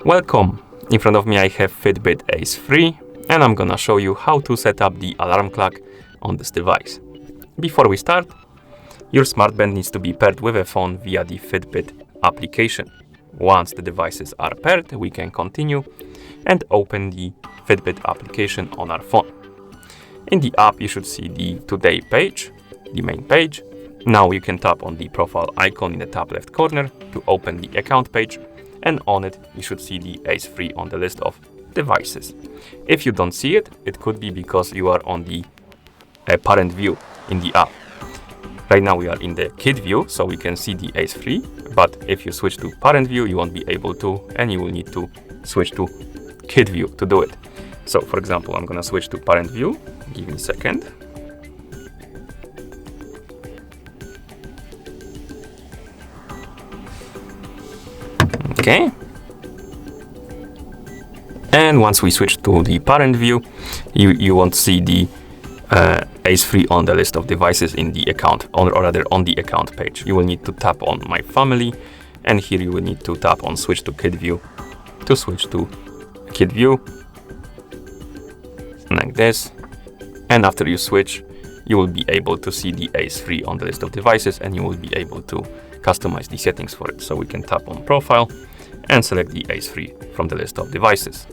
Welcome! In front of me I have Fitbit Ace 3 and I'm gonna show you how to set up the alarm clock on this device. Before we start, your smartband needs to be paired with a phone via the Fitbit application. Once the devices are paired, we can continue and open the Fitbit application on our phone. In the app, you should see the Today page, the main page. Now you can tap on the profile icon in the top left corner to open the account page, and on it you should see the Ace 3 on the list of devices. If you don't see it, it could be because you are on the parent view in the app. Right now we are in the kid view, so we can see the Ace 3, but if you switch to parent view, you won't be able to, and you will need to switch to kid view to do it. So for example, I'm gonna switch to parent view. Give me a second. Okay. And once we switch to the parent view, you won't see the Ace 3 on the list of devices in the account, or rather on the account page. You will need to tap on My Family, and here you will need to tap on Switch to Kid View to switch to Kid View, like this. And after you switch, you will be able to see the Ace 3 on the list of devices, and you will be able to customize the settings for it. So we can tap on Profile and select the Ace 3 from the list of devices.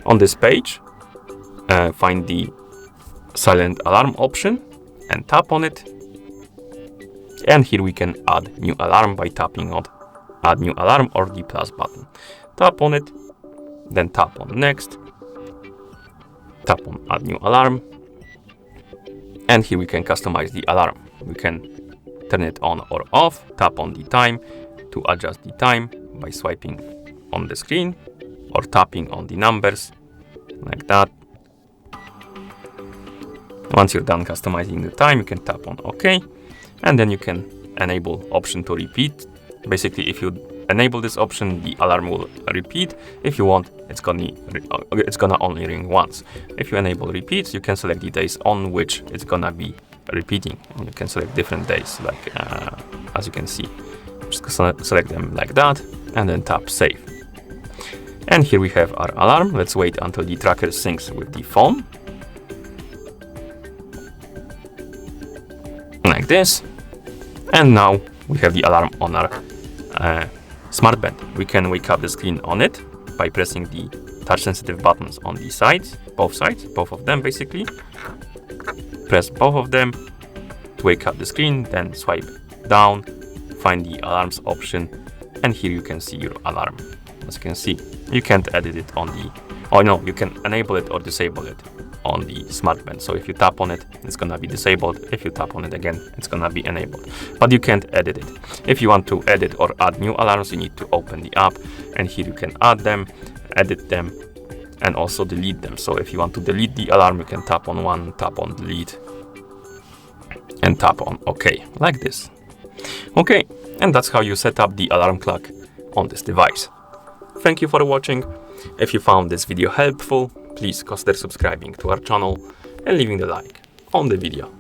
On this page, find the silent alarm option and tap on it. And here we can add new alarm by tapping on Add New Alarm or the plus button. Tap on it, then tap on Next, tap on Add New Alarm, and here we can customize the alarm. We can turn it on or off, tap on the time to adjust the time by swiping on the screen or tapping on the numbers like that. Once you're done customizing the time, you can tap on OK, and then you can enable option to repeat. Basically, if you enable this option, the alarm will repeat. If you want, it's gonna only ring once. If you enable repeats, you can select the days on which it's gonna be repeating, and you can select different days, like as you can see. Just select them like that, and then tap Save. And here we have our alarm. Let's wait until the tracker syncs with the phone, like this. And now we have the alarm on our Smartband. We can wake up the screen on it by pressing the touch-sensitive buttons on the sides, both of them basically. Press both of them to wake up the screen, then swipe down, find the alarms option, and here you can see your alarm. As you can see, you can't edit it on the, you can enable it or disable it on the Smartband. So if you tap on it, it's gonna be disabled. If you tap on it again, it's gonna be enabled, but you can't edit it. If you want to edit or add new alarms, you need to open the app, and here you can add them, edit them, and also delete them. So if you want to delete the alarm, you can tap on one, tap on delete, and tap on OK, like this. Okay, and that's how you set up the alarm clock on this device. Thank you for watching. If you found this video helpful, please consider subscribing to our channel and leaving the like on the video.